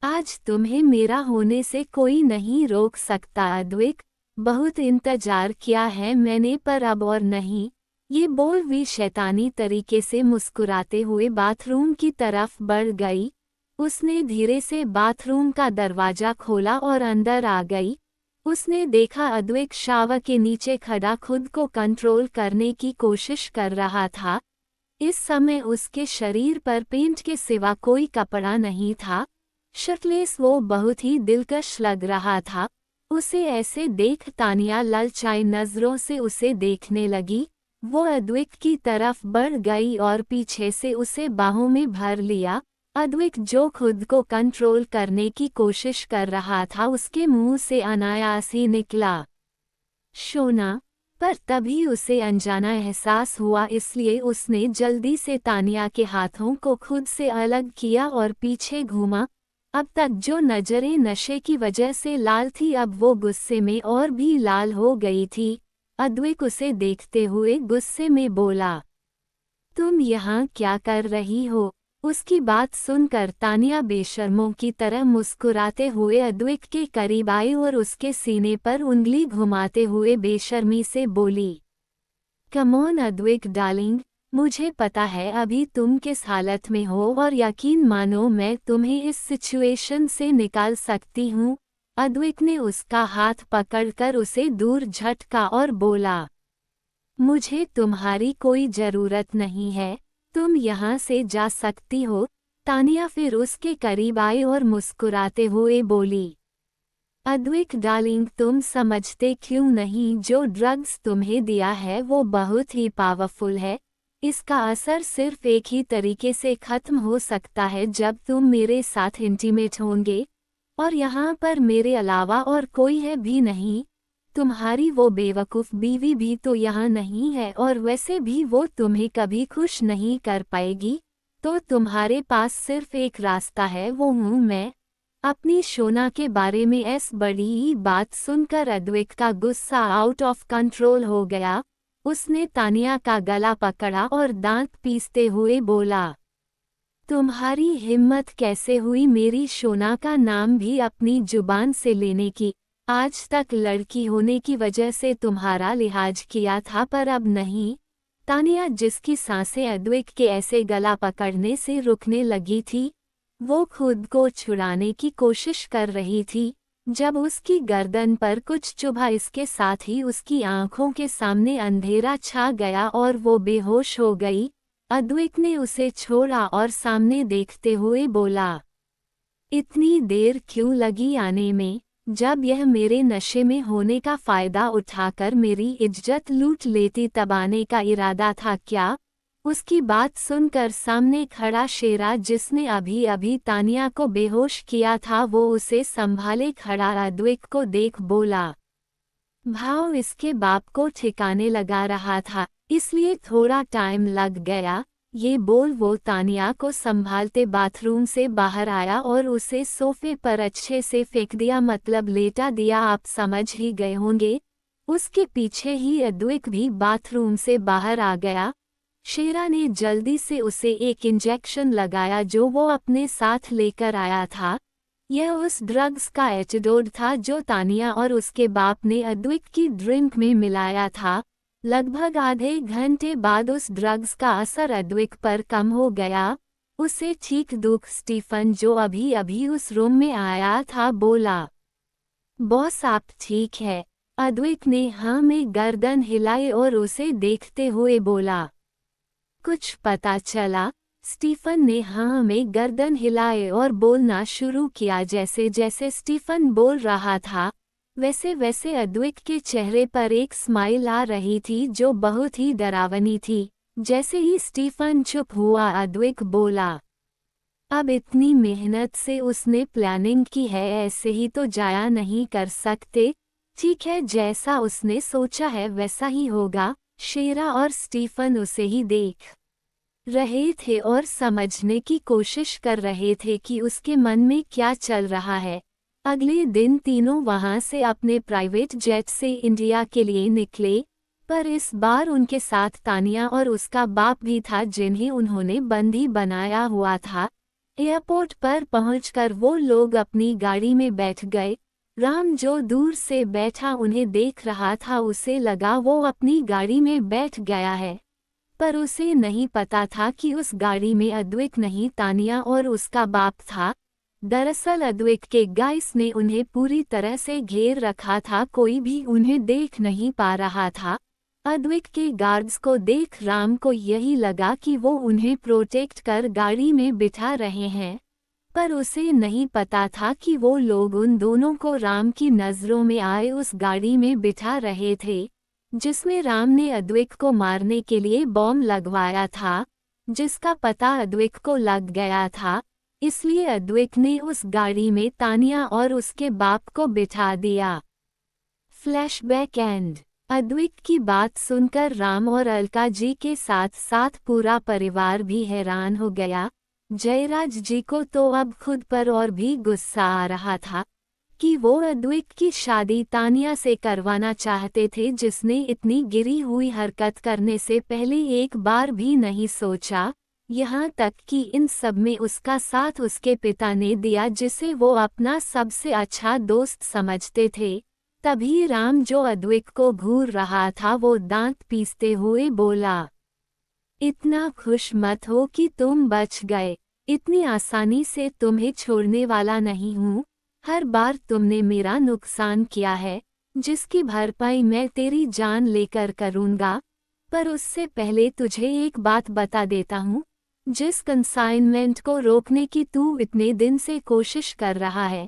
आज तुम्हें मेरा होने से कोई नहीं रोक सकता अद्विक। बहुत इंतजार किया है मैंने पर अब और नहीं। ये बोल भी शैतानी तरीके से मुस्कुराते हुए बाथरूम की तरफ बढ़ गई। उसने धीरे से बाथरूम का दरवाजा खोला और अंदर आ गई। उसने देखा अद्विक शावर के नीचे खड़ा खुद को कंट्रोल करने की कोशिश कर रहा था। इस समय उसके शरीर पर पेंट के सिवा कोई कपड़ा नहीं था। शर्टलेस वो बहुत ही दिलकश लग रहा था। उसे ऐसे देख तानिया ललचाई नजरों से उसे देखने लगी। वो अद्विक की तरफ बढ़ गई और पीछे से उसे बाहों में भर लिया। अद्विक, जो खुद को कंट्रोल करने की कोशिश कर रहा था, उसके मुंह से अनायास ही निकला, शोना। पर तभी उसे अनजाना एहसास हुआ, इसलिए उसने जल्दी से तानिया के हाथों को खुद से अलग किया और पीछे घूमा। अब तक जो नजरें नशे की वजह से लाल थी, अब वो गुस्से में और भी लाल हो गई थी। अद्विक उसे देखते हुए गुस्से में बोला, तुम यहाँ क्या कर रही हो? उसकी बात सुनकर तानिया बेशर्मों की तरह मुस्कुराते हुए अद्विक के करीब आई और उसके सीने पर उंगली घुमाते हुए बेशर्मी से बोली, कम ऑन अद्विक डार्लिंग, मुझे पता है अभी तुम किस हालत में हो और यकीन मानो मैं तुम्हें इस सिचुएशन से निकाल सकती हूँ। अद्विक ने उसका हाथ पकड़कर उसे दूर झटका और बोला, मुझे तुम्हारी कोई जरूरत नहीं है, तुम यहाँ से जा सकती हो। तानिया फिर उसके करीब आई और मुस्कुराते हुए बोली, अद्विक डार्लिंग, तुम समझते क्यों नहीं, जो ड्रग्स तुम्हें दिया है वो बहुत ही पावरफुल है। इसका असर सिर्फ एक ही तरीके से खत्म हो सकता है, जब तुम मेरे साथ इंटीमेट होंगे, और यहाँ पर मेरे अलावा और कोई है भी नहीं। तुम्हारी वो बेवकूफ़ बीवी भी तो यहाँ नहीं है, और वैसे भी वो तुम्हें कभी खुश नहीं कर पाएगी। तो तुम्हारे पास सिर्फ एक रास्ता है, वो हूँ मैं। अपनी शोना के बारे में ऐस बड़ी बात सुनकर अद्विक का गुस्सा आउट ऑफ कंट्रोल हो गया। उसने तानिया का गला पकड़ा और दांत पीसते हुए बोला, तुम्हारी हिम्मत कैसे हुई मेरी शोना का नाम भी अपनी जुबान से लेने की? आज तक लड़की होने की वजह से तुम्हारा लिहाज किया था, पर अब नहीं। तानिया, जिसकी सांसें अद्विक के ऐसे गला पकड़ने से रुकने लगी थी, वो खुद को छुड़ाने की कोशिश कर रही थी, जब उसकी गर्दन पर कुछ चुभा। इसके साथ ही उसकी आंखों के सामने अंधेरा छा गया और वो बेहोश हो गई। अद्विक ने उसे छोड़ा और सामने देखते हुए बोला, इतनी देर क्यों लगी आने में? जब यह मेरे नशे में होने का फायदा उठाकर मेरी इज्जत लूट लेती, तब आने का इरादा था क्या? उसकी बात सुनकर सामने खड़ा शेरा, जिसने अभी अभी तानिया को बेहोश किया था, वो उसे संभाले खड़ा अद्विक को देख बोला, भाव इसके बाप को ठिकाने लगा रहा था, इसलिए थोड़ा टाइम लग गया। ये बोल वो तानिया को संभालते बाथरूम से बाहर आया और उसे सोफे पर अच्छे से फेंक दिया, मतलब लेटा दिया, आप समझ ही गए होंगे। उसके पीछे ही अद्विक भी बाथरूम से बाहर आ गया। शेरा ने जल्दी से उसे एक इंजेक्शन लगाया जो वो अपने साथ लेकर आया था। यह उस ड्रग्स का एंटीडोट था जो तानिया और उसके बाप ने अद्विक की ड्रिंक में मिलाया था। लगभग आधे घंटे बाद उस ड्रग्स का असर अद्विक पर कम हो गया। उसे ठीक दुख स्टीफन, जो अभी अभी उस रूम में आया था, बोला, बॉस आप ठीक है? अद्विक ने हाँ में गर्दन हिलाई और उसे देखते हुए बोला, कुछ पता चला? स्टीफन ने हाँ में गर्दन हिलाए और बोलना शुरू किया। जैसे जैसे स्टीफन बोल रहा था, वैसे वैसे अद्विक के चेहरे पर एक स्माइल आ रही थी जो बहुत ही डरावनी थी। जैसे ही स्टीफन चुप हुआ, अद्विक बोला, अब इतनी मेहनत से उसने प्लानिंग की है, ऐसे ही तो जाया नहीं कर सकते। ठीक है, जैसा उसने सोचा है वैसा ही होगा। शेरा और स्टीफन उसे ही देख रहे थे और समझने की कोशिश कर रहे थे कि उसके मन में क्या चल रहा है। अगले दिन तीनों वहां से अपने प्राइवेट जेट से इंडिया के लिए निकले, पर इस बार उनके साथ तानिया और उसका बाप भी था, जिन्हें उन्होंने बंदी बनाया हुआ था। एयरपोर्ट पर पहुंचकर वो लोग अपनी गाड़ी में बैठ गए। राम, जो दूर से बैठा उन्हें देख रहा था, उसे लगा वो अपनी गाड़ी में बैठ गया है, पर उसे नहीं पता था कि उस गाड़ी में अद्विक नहीं, तानिया और उसका बाप था। दरअसल अद्विक के गाइस ने उन्हें पूरी तरह से घेर रखा था, कोई भी उन्हें देख नहीं पा रहा था। अद्विक के गार्ड्स को देख राम को यही लगा कि वो उन्हें प्रोटेक्ट कर गाड़ी में बिठा रहे हैं, पर उसे नहीं पता था कि वो लोग उन दोनों को राम की नज़रों में आए उस गाड़ी में बिठा रहे थे, जिसमें राम ने अद्विक को मारने के लिए बॉम्ब लगवाया था, जिसका पता अद्विक को लग गया था। इसलिए अद्विक ने उस गाड़ी में तानिया और उसके बाप को बिठा दिया। फ्लैशबैक एंड अद्विक की बात सुनकर राम और अलका जी के साथ साथ पूरा परिवार भी हैरान हो गया। जयराज जी को तो अब खुद पर और भी गुस्सा आ रहा था कि वो अद्विक की शादी तानिया से करवाना चाहते थे, जिसने इतनी गिरी हुई हरकत करने से पहले एक बार भी नहीं सोचा। यहाँ तक कि इन सब में उसका साथ उसके पिता ने दिया, जिसे वो अपना सबसे अच्छा दोस्त समझते थे। तभी राम, जो अद्विक को घूर रहा था, वो दांत पीसते हुए बोला, इतना खुश मत हो कि तुम बच गए। इतनी आसानी से तुम्हें छोड़ने वाला नहीं हूँ। हर बार तुमने मेरा नुकसान किया है, जिसकी भरपाई मैं तेरी जान लेकर करूँगा। पर उससे पहले तुझे एक बात बता देता हूँ। जिस कंसाइनमेंट को रोकने की तू इतने दिन से कोशिश कर रहा है,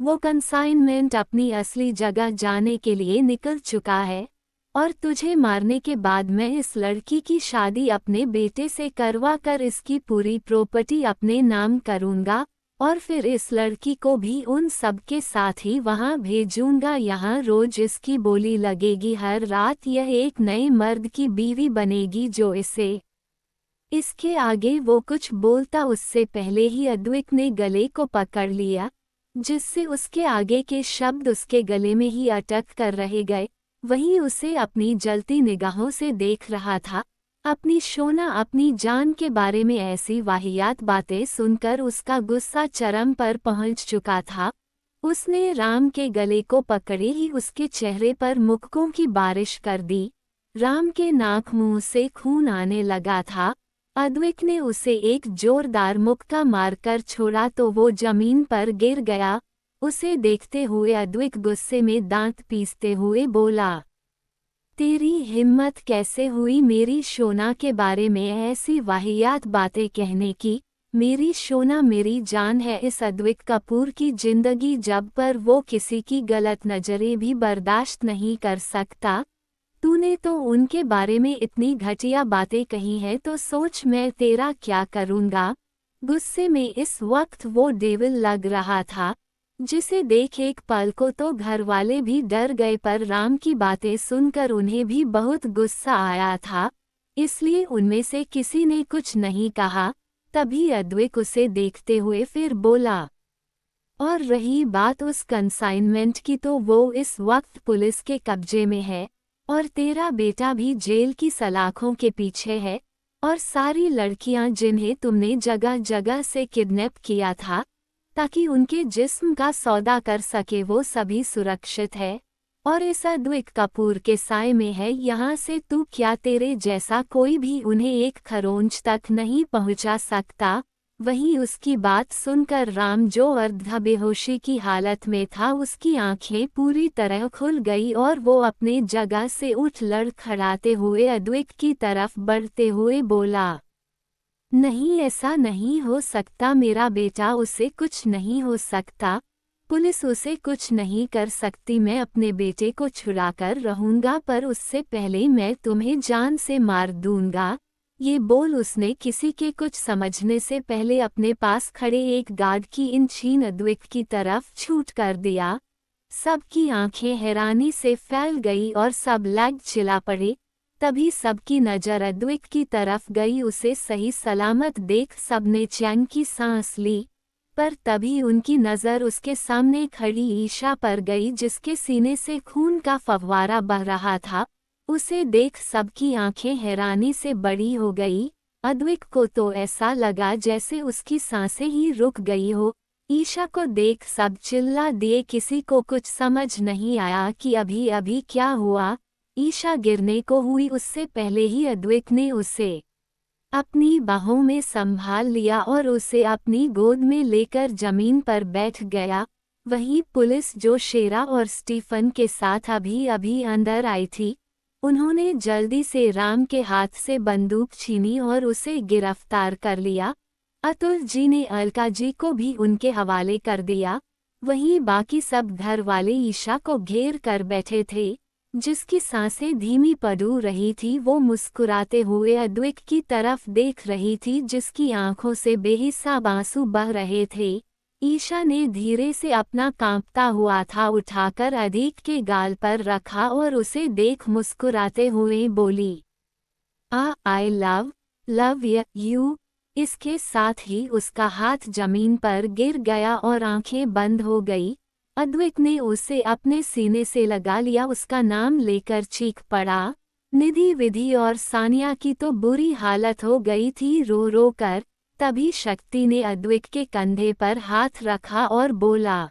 वो कंसाइनमेंट अपनी असली जगह जाने के लिए निकल चुका है। और तुझे मारने के बाद मैं इस लड़की की शादी अपने बेटे से करवा कर इसकी पूरी प्रॉपर्टी अपने नाम करूँगा, और फिर इस लड़की को भी उन सब के साथ ही वहाँ भेजूंगा। यहाँ रोज इसकी बोली लगेगी, हर रात यह एक नए मर्द की बीवी बनेगी जो इसे। इसके आगे वो कुछ बोलता उससे पहले ही अद्विक ने गले को पकड़ लिया, जिससे उसके आगे के शब्द उसके गले में ही अटक कर रह गए। वहीं उसे अपनी जलती निगाहों से देख रहा था। अपनी शोना, अपनी जान के बारे में ऐसी वाहियात बातें सुनकर उसका गुस्सा चरम पर पहुंच चुका था। उसने राम के गले को पकड़े ही उसके चेहरे पर मुक्कों की बारिश कर दी। राम के नाक मुंह से खून आने लगा था। अद्विक ने उसे एक जोरदार मुक्का मारकर छोड़ा तो वो जमीन पर गिर गया। उसे देखते हुए अद्विक गुस्से में दांत पीसते हुए बोला, तेरी हिम्मत कैसे हुई मेरी शोना के बारे में ऐसी वाहियात बातें कहने की। मेरी शोना मेरी जान है। इस अद्विक कपूर की जिंदगी जब पर वो किसी की गलत नजरें भी बर्दाश्त नहीं कर सकता। तूने तो उनके बारे में इतनी घटिया बातें कही हैं, तो सोच मैं तेरा क्या करूँगा। गुस्से में इस वक्त वो डेविल लग रहा था, जिसे देख एक पल को तो घर वाले भी डर गए, पर राम की बातें सुनकर उन्हें भी बहुत गुस्सा आया था, इसलिए उनमें से किसी ने कुछ नहीं कहा। तभी अद्विक उसे देखते हुए फिर बोला, और रही बात उस कंसाइनमेंट की, तो वो इस वक्त पुलिस के कब्जे में है, और तेरा बेटा भी जेल की सलाखों के पीछे है, और सारी लड़कियां जिन्हें तुमने जगह जगह से किडनैप किया था ताकि उनके जिस्म का सौदा कर सके, वो सभी सुरक्षित है और इस अद्विक कपूर के साए में है। यहाँ से तू क्या, तेरे जैसा कोई भी उन्हें एक खरोंच तक नहीं पहुँचा सकता। वहीं उसकी बात सुनकर राम, जो अर्ध बेहोशी की हालत में था, उसकी आंखें पूरी तरह खुल गई और वो अपने जगह से उठ लड़खड़ाते हुए अद्विक की तरफ बढ़ते हुए बोला, नहीं, ऐसा नहीं हो सकता। मेरा बेटा, उसे कुछ नहीं हो सकता। पुलिस उसे कुछ नहीं कर सकती। मैं अपने बेटे को छुड़ाकर रहूंगा, पर उससे पहले मैं तुम्हें जान से मार दूंगा। ये बोल उसने किसी के कुछ समझने से पहले अपने पास खड़े एक गार्ड की इन छीन अद्विक की तरफ छूट कर दिया। सबकी आंखें हैरानी से फैल गई और सब लग चिल्ला पड़े। तभी सबकी नज़र अद्विक की तरफ गई। उसे सही सलामत देख सबने चैन की सांस ली, पर तभी उनकी नज़र उसके सामने खड़ी ईशा पर गई, जिसके सीने से खून का फव्वारा बह रहा था। उसे देख सबकी आंखें हैरानी से बड़ी हो गई। अद्विक को तो ऐसा लगा जैसे उसकी सांसें ही रुक गई हो। ईशा को देख सब चिल्ला दिए। किसी को कुछ समझ नहीं आया कि अभी अभी क्या हुआ। ईशा गिरने को हुई उससे पहले ही अद्विक ने उसे अपनी बाहों में संभाल लिया और उसे अपनी गोद में लेकर जमीन पर बैठ गया। वहीं पुलिस, जो शेरा और स्टीफन के साथ अभी अभी अंदर आई थी, उन्होंने जल्दी से राम के हाथ से बंदूक छीनी और उसे गिरफ्तार कर लिया। अतुल जी ने अलका जी को भी उनके हवाले कर दिया। वहीं बाकी सब घर वाले ईशा को घेर कर बैठे थे, जिसकी सांसें धीमी पड़ रही थी। वो मुस्कुराते हुए अद्विक की तरफ देख रही थी, जिसकी आंखों से बेहिसाब आंसू बह रहे थे। ईशा ने धीरे से अपना कांपता हुआ था उठाकर अदिक के गाल पर रखा और उसे देख मुस्कुराते हुए बोली, आई लव यू। इसके साथ ही उसका हाथ जमीन पर गिर गया और आंखें बंद हो गई। अद्विक ने उसे अपने सीने से लगा लिया, उसका नाम लेकर चीख पड़ा। निधि, विधि और सानिया की तो बुरी हालत हो गई थी रो रो कर। तभी शक्ति ने अद्विक के कंधे पर हाथ रखा और बोला,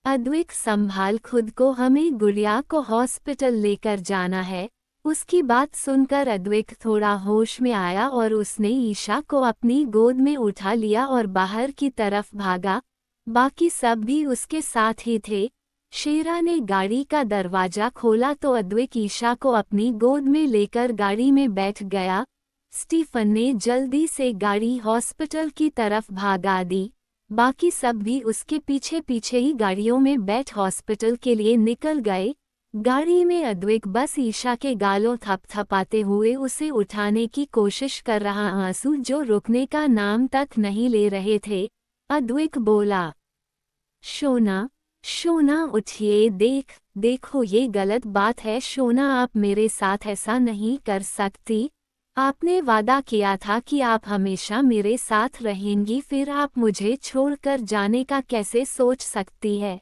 अद्विक संभाल खुद को, हमें गुड़िया को हॉस्पिटल लेकर जाना है। उसकी बात सुनकर अद्विक थोड़ा होश में आया और उसने ईशा को अपनी गोद में उठा लिया और बाहर की तरफ भागा। बाकी सब भी उसके साथ ही थे। शेरा ने गाड़ी का दरवाजा खोला तो अद्विक ईशा को अपनी गोद में लेकर गाड़ी में बैठ गया। स्टीफन ने जल्दी से गाड़ी हॉस्पिटल की तरफ भागा दी। बाकी सब भी उसके पीछे पीछे ही गाड़ियों में बैठ हॉस्पिटल के लिए निकल गए। गाड़ी में अद्विक बस ईशा के गालों थपथपाते हुए उसे उठाने की कोशिश कर रहा, आंसू जो रुकने का नाम तक नहीं ले रहे थे। अद्विक बोला, शोना, शोना उठिए, देखो ये गलत बात है शोना, आप मेरे साथ ऐसा नहीं कर सकती। आपने वादा किया था कि आप हमेशा मेरे साथ रहेंगी, फिर आप मुझे छोड़कर जाने का कैसे सोच सकती है?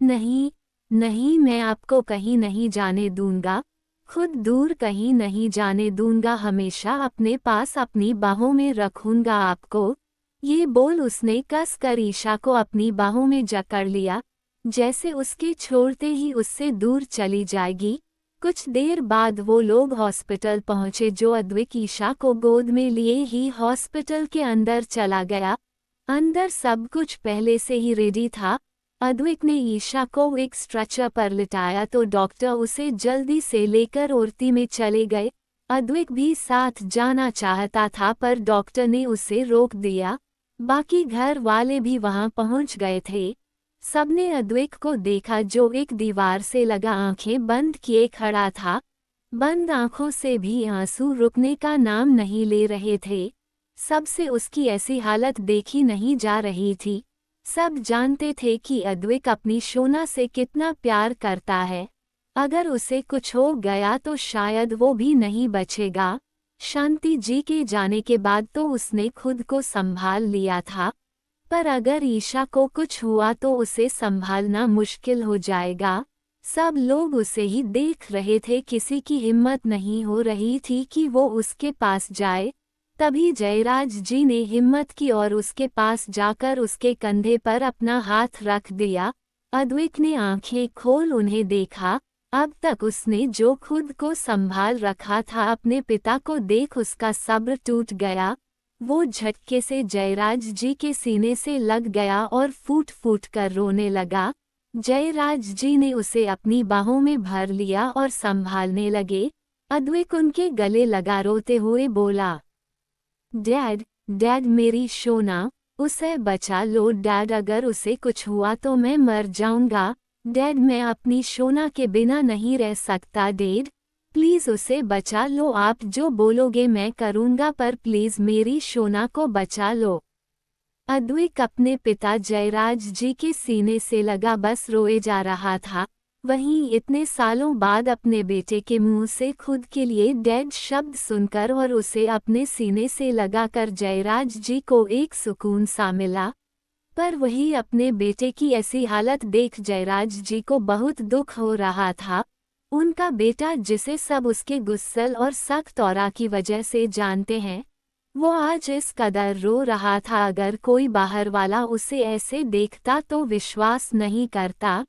नहीं, नहीं, मैं आपको कहीं नहीं जाने दूंगा, खुद दूर कहीं नहीं जाने दूंगा, हमेशा अपने पास अपनी बाहों में रखूंगा आपको। ये बोल उसने कस कर ईशा को अपनी बाहों में जकड़ लिया, जैसे उसके छोड़ते ही उससे दूर चली जाएगी। कुछ देर बाद वो लोग हॉस्पिटल पहुंचे जो अद्विक ईशा को गोद में लिए ही हॉस्पिटल के अंदर चला गया। अंदर सब कुछ पहले से ही रेडी था। अद्विक ने ईशा को एक स्ट्रेचर पर लिटाया तो डॉक्टर उसे जल्दी से लेकर ओरती में चले गए। अद्विक भी साथ जाना चाहता था पर डॉक्टर ने उसे रोक दिया। बाकी घर वाले भी वहां पहुंच गए थे। सबने अद्विक को देखा जो एक दीवार से लगा आंखें बंद किए खड़ा था। बंद आंखों से भी आंसू रुकने का नाम नहीं ले रहे थे। सबसे उसकी ऐसी हालत देखी नहीं जा रही थी। सब जानते थे कि अद्विक अपनी शोना से कितना प्यार करता है। अगर उसे कुछ हो गया तो शायद वो भी नहीं बचेगा। शांति जी के जाने के बाद तो उसने खुद को संभाल लिया था, पर अगर ईशा को कुछ हुआ तो उसे संभालना मुश्किल हो जाएगा। सब लोग उसे ही देख रहे थे, किसी की हिम्मत नहीं हो रही थी कि वो उसके पास जाए। तभी जयराज जी ने हिम्मत की और उसके पास जाकर उसके कंधे पर अपना हाथ रख दिया। अद्विक ने आंखें खोल उन्हें देखा। अब तक उसने जो खुद को संभाल रखा था, अपने पिता को देख उसका सब्र टूट गया। वो झटके से जयराज जी के सीने से लग गया और फूट फूट कर रोने लगा। जयराज जी ने उसे अपनी बाहों में भर लिया और संभालने लगे। अद्विक उनके गले लगा रोते हुए बोला, डैड मेरी शोना, उसे बचा लो डैड, अगर उसे कुछ हुआ तो मैं मर जाऊंगा। डैड मैं अपनी शोना के बिना नहीं रह सकता डैड, प्लीज़ उसे बचा लो, आप जो बोलोगे मैं करूँगा, पर प्लीज़ मेरी शोना को बचा लो। अद्विक अपने पिता जयराज जी के सीने से लगा बस रोए जा रहा था। वहीं इतने सालों बाद अपने बेटे के मुंह से खुद के लिए डैड शब्द सुनकर और उसे अपने सीने से लगाकर जयराज जी को एक सुकून सा मिला। पर वही अपने बेटे की ऐसी हालत देख जयराज जी को बहुत दुख हो रहा था। उनका बेटा, जिसे सब उसके गुस्सल और सख्त औरा की वजह से जानते हैं, वो आज इस कदर रो रहा था। अगर कोई बाहर वाला उसे ऐसे देखता तो विश्वास नहीं करता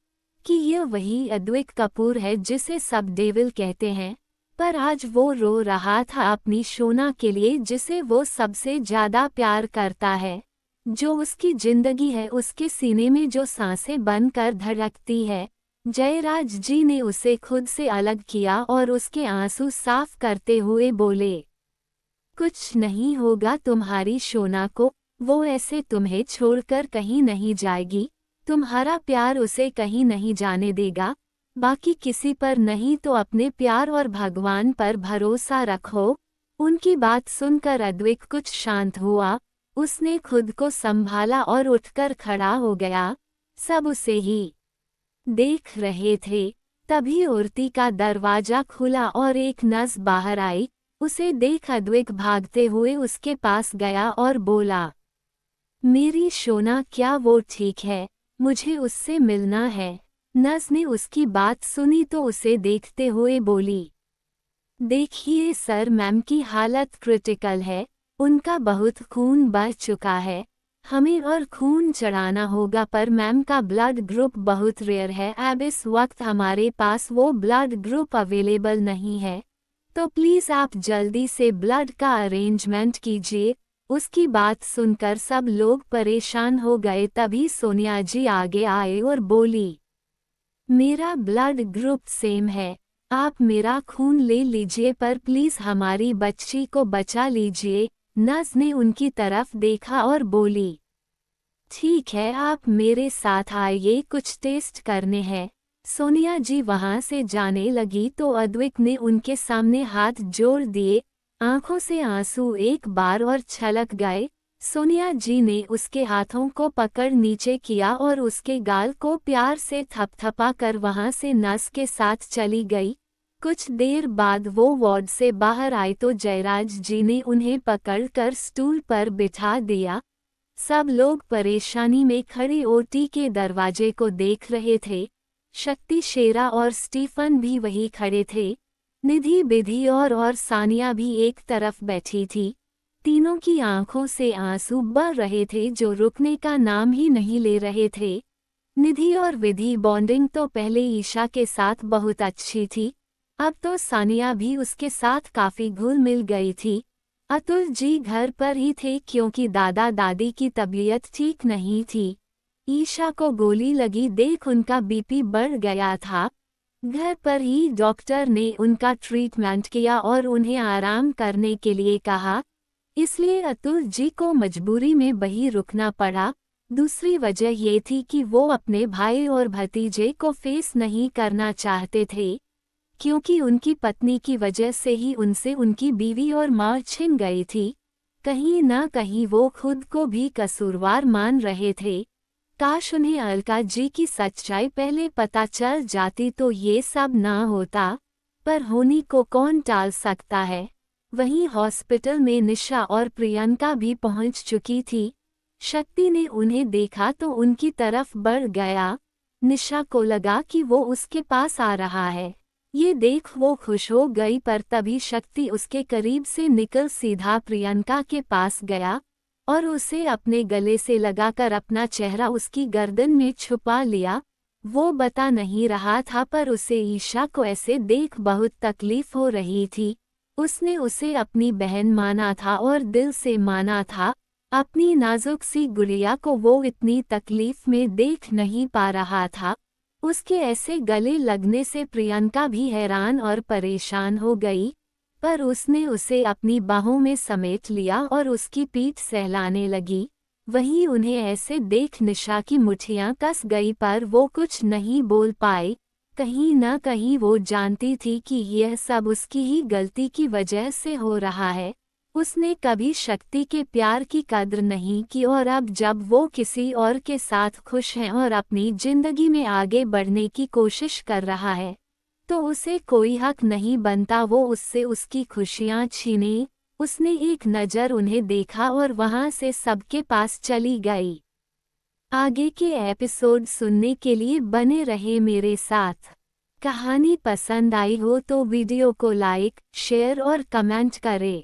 कि यह वही अद्विक कपूर है जिसे सब डेविल कहते हैं। पर आज वो रो रहा था अपनी शोना के लिए, जिसे वो सबसे ज्यादा प्यार करता है, जो उसकी जिंदगी है, उसके सीने में जो सांसें बनकर धड़कती है। जयराज जी ने उसे खुद से अलग किया और उसके आंसू साफ करते हुए बोले, कुछ नहीं होगा तुम्हारी शोना को, वो ऐसे तुम्हें छोड़कर कहीं नहीं जाएगी। तुम्हारा प्यार उसे कहीं नहीं जाने देगा, बाकी किसी पर नहीं तो अपने प्यार और भगवान पर भरोसा रखो। उनकी बात सुनकर अद्विक कुछ शांत हुआ। उसने खुद को संभाला और उठकर खड़ा हो गया। सब उसे ही देख रहे थे। तभी औरती का दरवाजा खुला और एक नर्स बाहर आई। उसे देख अद्विक भागते हुए उसके पास गया और बोला, मेरी शोना, क्या वो ठीक है? मुझे उससे मिलना है। नर्स ने उसकी बात सुनी तो उसे देखते हुए बोली, देखिए सर, मैम की हालत क्रिटिकल है। उनका बहुत खून बह चुका है। हमें और खून चढ़ाना होगा, पर मैम का ब्लड ग्रुप बहुत रेयर है। अब इस वक्त हमारे पास वो ब्लड ग्रुप अवेलेबल नहीं है, तो प्लीज़ आप जल्दी से ब्लड का अरेंजमेंट कीजिए। उसकी बात सुनकर सब लोग परेशान हो गए। तभी सोनिया जी आगे आए और बोली, मेरा ब्लड ग्रुप सेम है, आप मेरा खून ले लीजिए, पर प्लीज़ हमारी बच्ची को बचा लीजिए। नर्स ने उनकी तरफ देखा और बोली, ठीक है, आप मेरे साथ आइए, कुछ टेस्ट करने हैं। सोनिया जी वहां से जाने लगी तो अद्विक ने उनके सामने हाथ जोड़ दिए। आंखों से आंसू एक बार और छलक गए। सोनिया जी ने उसके हाथों को पकड़ नीचे किया और उसके गाल को प्यार से थपथपा कर वहां से नर्स के साथ चली गई। कुछ देर बाद वो वार्ड से बाहर आई तो जयराज जी ने उन्हें पकड़कर स्टूल पर बिठा दिया। सब लोग परेशानी में खड़े ओटी के दरवाजे को देख रहे थे। शक्ति, शेरा और स्टीफन भी वही खड़े थे। निधि, बिधि और सानिया भी एक तरफ बैठी थी। तीनों की आंखों से आंसू बह रहे थे जो रुकने का नाम ही नहीं ले रहे थे। निधि और विधि बॉन्डिंग तो पहले ईशा के साथ बहुत अच्छी थी, अब तो सानिया भी उसके साथ काफी घुल मिल गई थी। अतुल जी घर पर ही थे क्योंकि दादा दादी की तबीयत ठीक नहीं थी। ईशा को गोली लगी देख उनका बीपी बढ़ गया था। घर पर ही डॉक्टर ने उनका ट्रीटमेंट किया और उन्हें आराम करने के लिए कहा, इसलिए अतुल जी को मजबूरी में वहीं रुकना पड़ा। दूसरी वजह ये थी कि वो अपने भाई और भतीजे को फेस नहीं करना चाहते थे, क्योंकि उनकी पत्नी की वजह से ही उनसे उनकी बीवी और माँ छिन गई थी। कहीं न कहीं वो खुद को भी कसूरवार मान रहे थे। काश उन्हें अलका जी की सच्चाई पहले पता चल जाती तो ये सब ना होता, पर होनी को कौन टाल सकता है। वहीं हॉस्पिटल में निशा और प्रियंका भी पहुंच चुकी थी। शक्ति ने उन्हें देखा तो उनकी तरफ बढ़ गया। निशा को लगा कि वो उसके पास आ रहा है। ये देख वो खुश हो गई, पर तभी शक्ति उसके करीब से निकल सीधा प्रियंका के पास गया और उसे अपने गले से लगाकर अपना चेहरा उसकी गर्दन में छुपा लिया। वो बता नहीं रहा था, पर उसे ईशा को ऐसे देख बहुत तकलीफ हो रही थी। उसने उसे अपनी बहन माना था और दिल से माना था। अपनी नाजुक सी गुड़िया को वो इतनी तकलीफ में देख नहीं पा रहा था। उसके ऐसे गले लगने से प्रियंका भी हैरान और परेशान हो गई, पर उसने उसे अपनी बाहों में समेट लिया और उसकी पीठ सहलाने लगी। वहीं उन्हें ऐसे देख निशा की मुट्ठियां कस गई, पर वो कुछ नहीं बोल पाए। कहीं न कहीं वो जानती थी कि यह सब उसकी ही गलती की वजह से हो रहा है। उसने कभी शक्ति के प्यार की कद्र नहीं की, और अब जब वो किसी और के साथ खुश है और अपनी जिंदगी में आगे बढ़ने की कोशिश कर रहा है, तो उसे कोई हक नहीं बनता वो उससे उसकी खुशियां छीने। उसने एक नज़र उन्हें देखा और वहां से सबके पास चली गई। आगे के एपिसोड सुनने के लिए बने रहे मेरे साथ। कहानी पसंद आई हो तो वीडियो को लाइक, शेयर और कमेंट करें।